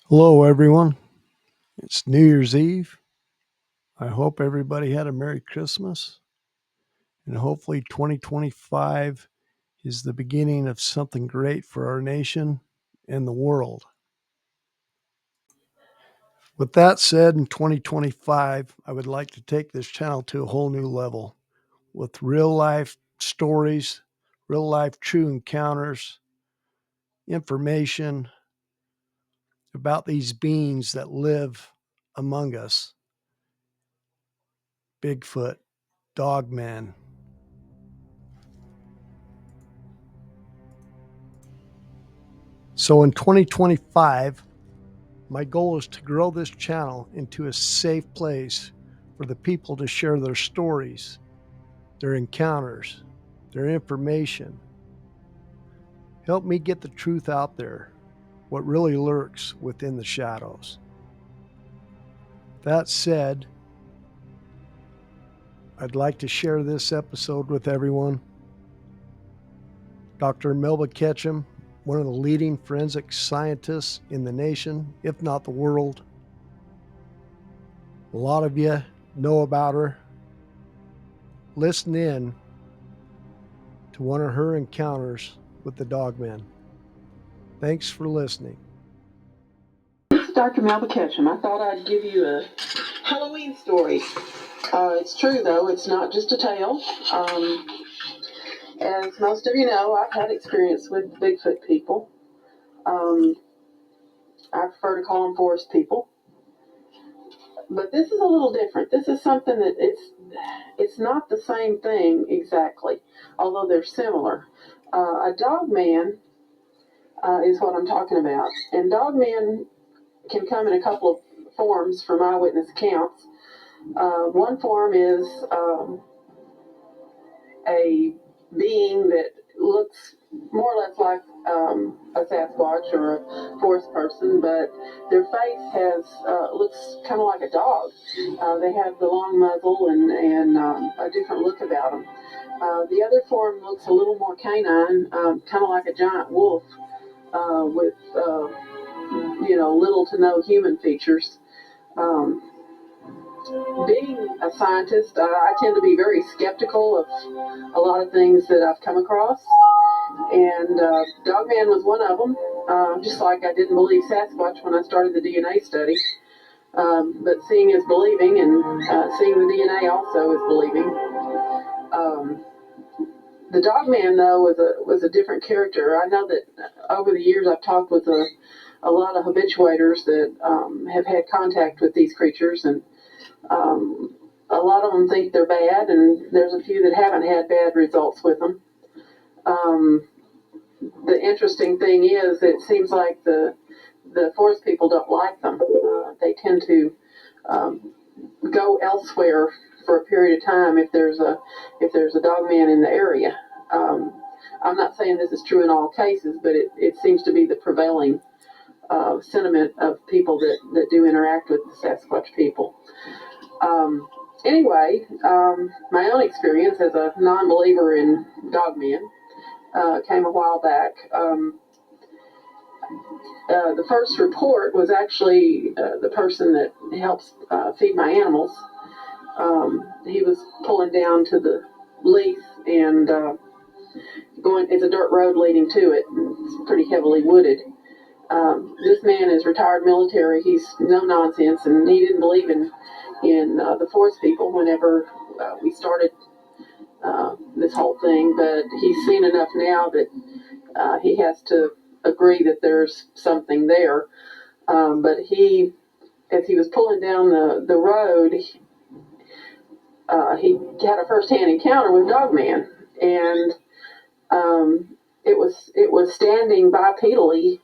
Hello, everyone. It's New Year's Eve. I hope everybody had a Merry Christmas, and hopefully 2025 is the beginning of something great for our nation and the world. With that said, in 2025, I would like to take this channel to a whole new level with real life stories, real life true encounters, information about these beings that live among us. Bigfoot, Dogman. So in 2025, my goal is to grow this channel into a safe place for the people to share their stories, their encounters, their information. Help me get the truth out there, what really lurks within the shadows. That said, I'd like to share this episode with everyone. Dr. Melba Ketchum, one of the leading forensic scientists in the nation, if not the world. A lot of you know about her. Listen in to one of her encounters with the Dogman. Thanks for listening. This is Dr. Melba Ketchum. I thought I'd give you a Halloween story. It's true, though. It's not just a tale. As most of you know, I've had experience with Bigfoot people. I prefer to call them forest people. But this is a little different. This is something that it's not the same thing exactly, although they're similar. A Dogman is what I'm talking about. And Dogman can come in a couple of forms from eyewitness accounts. One form is a being that looks more or less like a Sasquatch or a forest person, but their face looks kind of like a dog. They have the long muzzle and a different look about them. The other form looks a little more canine, kind of like a giant wolf with little to no human features. Um, Being a scientist, I tend to be very skeptical of a lot of things that I've come across, and Dogman was one of them. Just like I didn't believe Sasquatch when I started the DNA study, but seeing is believing, and seeing the DNA also is believing. The Dogman, though, was a different character. I know that over the years I've talked with a lot of habituators that have had contact with these creatures, and a lot of them think they're bad, and there's a few that haven't had bad results with them. The interesting thing is, it seems like the forest people don't like them. They tend to go elsewhere for a period of time if there's a dogman in the area. I'm not saying this is true in all cases, but it seems to be the prevailing sentiment of people that do interact with the Sasquatch people. Anyway, my own experience as a non-believer in dogmen came a while back. The first report was actually the person that helps feed my animals. He was pulling down to the leaf and going. It's a dirt road leading to it. And it's pretty heavily wooded. This man is retired military. He's no nonsense, and he didn't believe in the forest people whenever we started this whole thing. But he's seen enough now that he has to agree that there's something there. But as he was pulling down the road, he had a first-hand encounter with Dogman, and it was standing bipedally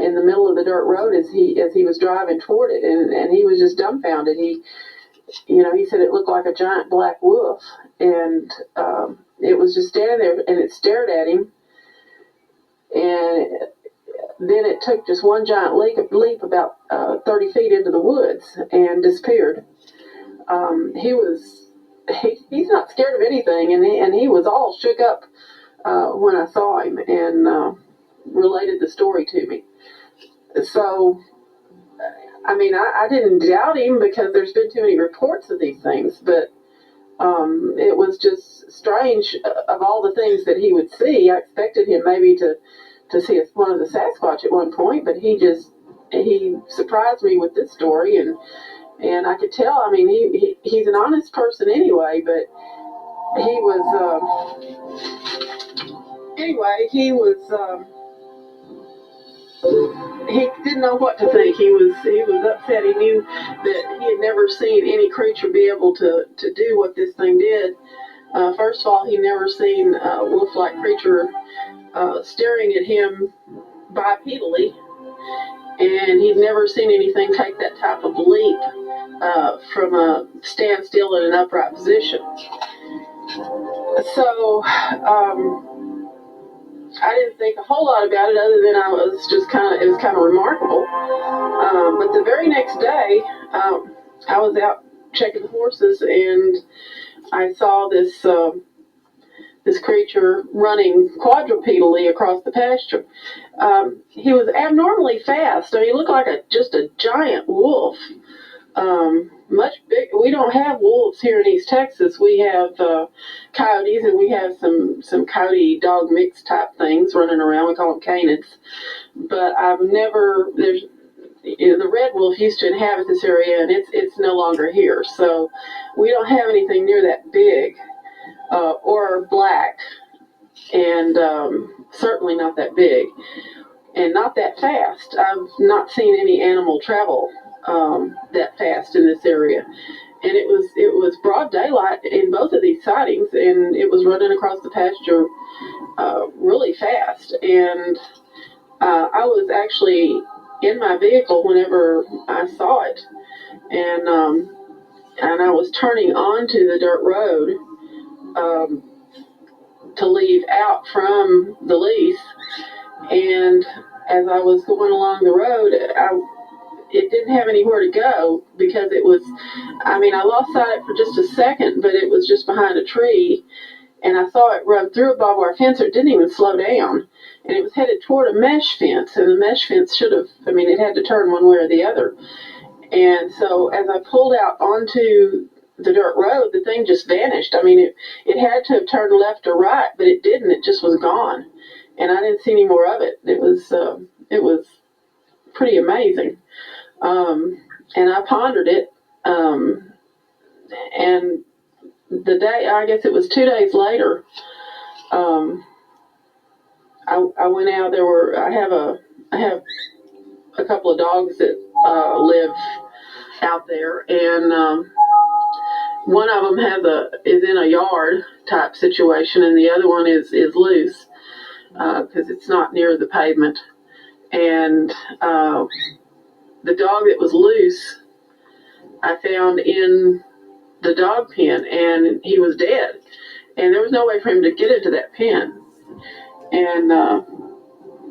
in the middle of the dirt road as he was driving toward it, and he was just dumbfounded. He said it looked like a giant black wolf, and it was just standing there, and it stared at him, and then it took just one giant leap about 30 feet into the woods and disappeared. He's not scared of anything, and he was all shook up when I saw him, and related the story to me. So I mean, I didn't doubt him because there's been too many reports of these things, but it was just strange. Of all the things that he would see, I expected him maybe to see one of the Sasquatch at one point, but he surprised me with this story, and I could tell. I mean, he's an honest person anyway, but he was anyway. He didn't know what to think. He was upset. He knew that he had never seen any creature be able to do what this thing did. First of all, he never seen a wolf-like creature staring at him bipedally, and he'd never seen anything take that type of leap from a standstill in an upright position. So I didn't think a whole lot about it, other than it was kind of remarkable. But the very next day, I was out checking the horses, and I saw this creature running quadrupedally across the pasture. He was abnormally fast. I mean, he looked like just a giant wolf. Much big. We don't have wolves here in East Texas. We have coyotes, and we have some coyote dog mix type things running around. We call them canids. But I've never. The red wolf used to inhabit this area, and it's no longer here. So we don't have anything near that big or black, and certainly not that big, and not that fast. I've not seen any animal travel that fast in this area, and it was broad daylight in both of these sightings, and it was running across the pasture really fast. And I was actually in my vehicle whenever I saw it, and I was turning onto the dirt road to leave out from the lease. And as I was going along the road, it didn't have anywhere to go because it was, I mean, I lost sight for just a second, but it was just behind a tree. And I saw it run through a barbed wire fence. It didn't even slow down. And it was headed toward a mesh fence. And the mesh fence should have, I mean, it had to turn one way or the other. And so as I pulled out onto the dirt road, the thing just vanished. I mean, it had to have turned left or right, but it didn't. It just was gone. And I didn't see any more of it. It was pretty amazing. And I pondered it. And the day, I guess it was 2 days later, I went out. I have a couple of dogs that live out there, and one of them is in a yard type situation, and the other one is loose because it's not near the pavement. And the dog that was loose, I found in the dog pen, and he was dead. And there was no way for him to get into that pen. And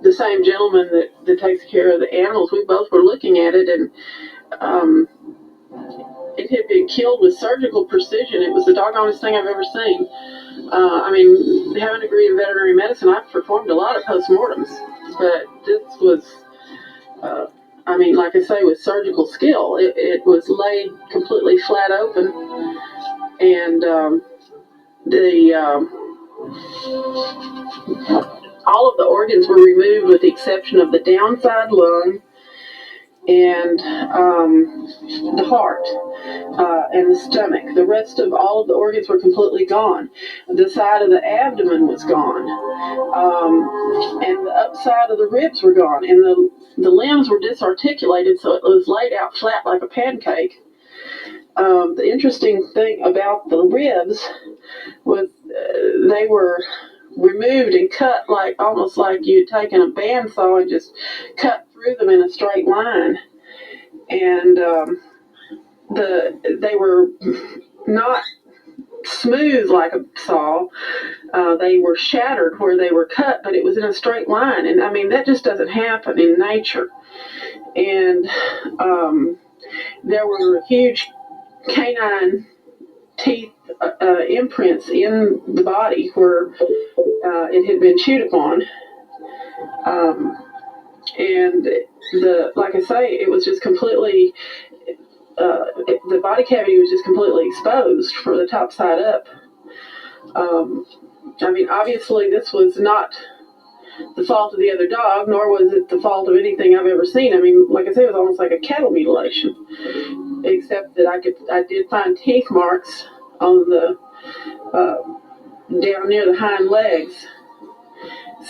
the same gentleman that takes care of the animals, we both were looking at it, and it had been killed with surgical precision. It was the doggonest thing I've ever seen. I mean, having a degree in veterinary medicine, I've performed a lot of postmortems, but this was, I mean, like I say, with surgical skill. It was laid completely flat open, and all of the organs were removed with the exception of the downside lung and the heart and the stomach. The rest of all of the organs were completely gone. The side of the abdomen was gone, and the upside of the ribs were gone, and the limbs were disarticulated, so it was laid out flat like a pancake. The interesting thing about the ribs was they were removed and cut like almost like you'd taken a bandsaw and just cut through them in a straight line. And they were not smooth like a saw. They were shattered where they were cut, but it was in a straight line. And I mean, that just doesn't happen in nature. And there were huge canine teeth imprints in the body where it had been chewed upon. and like I say, it was just completely. The body cavity was just completely exposed for the top side up. I mean, obviously, this was not the fault of the other dog, nor was it the fault of anything I've ever seen. I mean, like I said, it was almost like a cattle mutilation, except that I did find teeth marks on the down near the hind legs.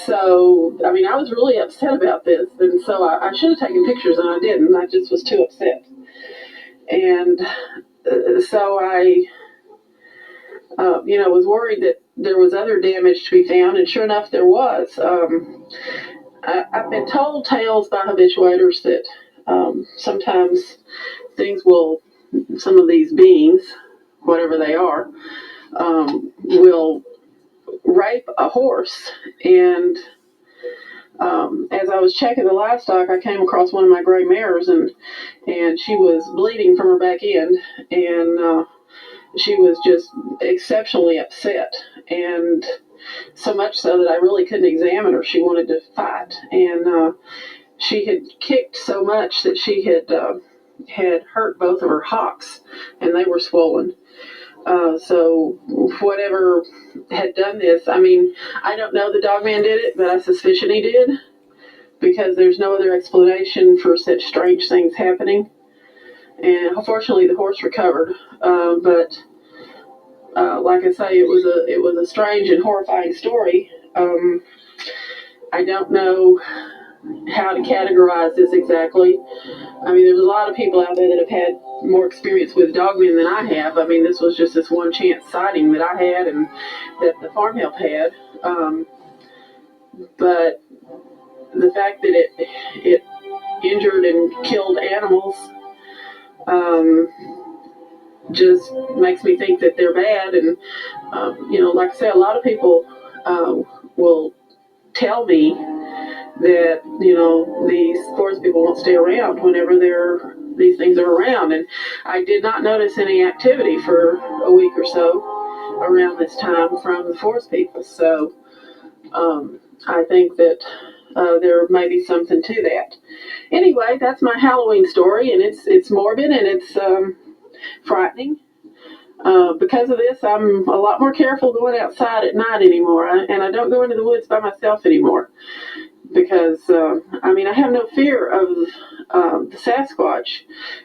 So, I mean, I was really upset about this, and so I should have taken pictures, and I didn't. I just was too upset, and so I, was worried that there was other damage to be found, and sure enough, there was. I've been told tales by habituators that sometimes some of these beings, whatever they are, will rape a horse. And as I was checking the livestock, I came across one of my gray mares, and she was bleeding from her back end, and she was just exceptionally upset, and so much so that I really couldn't examine her. She wanted to fight, and she had kicked so much that she had hurt both of her hocks, and they were swollen. So whatever had done this, I mean, I don't know the Dogman did it, but I suspicion he did, because there's no other explanation for such strange things happening. And unfortunately, the horse recovered, but like I say, it was a strange and horrifying story. I don't know how to categorize this exactly. I mean, there's a lot of people out there that have had more experience with dogmen than I have. I mean, this was just this one chance sighting that I had and that the farm help had. But the fact that it injured and killed animals just makes me think that they're bad. And like I say, a lot of people will tell me that these forest people won't stay around whenever these things are around, and I did not notice any activity for a week or so around this time from the forest people. So I think that there may be something to that. Anyway, that's my Halloween story, and it's morbid and it's frightening. Because of this, I'm a lot more careful going outside at night anymore, and I don't go into the woods by myself anymore. Because I have no fear of the Sasquatch.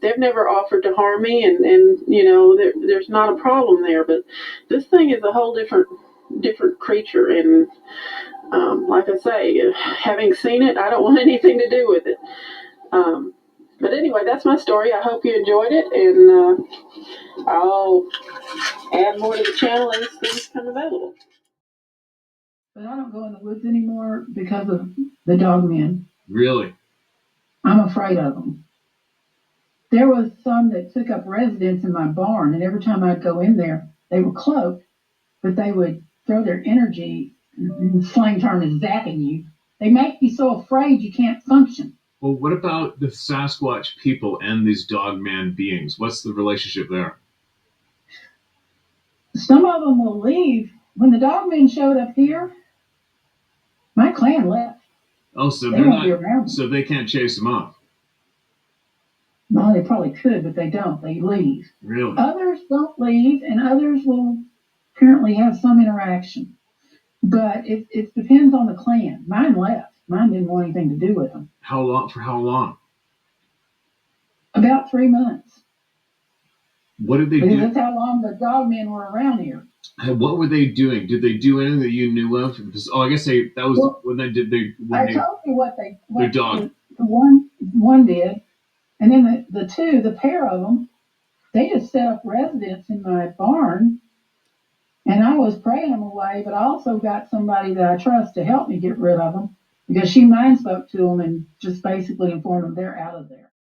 They've never offered to harm me, and there's not a problem there. But this thing is a whole different creature, and like I say, having seen it, I don't want anything to do with it. But anyway, that's my story. I hope you enjoyed it, and I'll add more to the channel as things come available. But I don't go in the woods anymore because of the dogmen. Really? I'm afraid of them. There was some that took up residence in my barn, and every time I'd go in there, they were cloaked, but they would throw their energy, in slang term is zapping you. They make you so afraid you can't function. Well, what about the Sasquatch people and these dogman beings? What's the relationship there? Some of them will leave. When the dogmen showed up here, my clan left. Oh, so they won't be around. So they can't chase them off. No, they probably could, but they don't. They leave. Really? Others don't leave, and others will apparently have some interaction. But it depends on the clan. Mine left. Mine didn't want anything to do with them. How long? For how long? About 3 months. What did they do? That's how long the dogmen were around here. What were they doing? Did they do anything that you knew of? Because, I guess that was when they did. I told you what their dog. The one did, and then the pair of them, they just set up residence in my barn, and I was praying them away. But I also got somebody that I trust to help me get rid of them, because she mind spoke to them and just basically informed them they're out of there.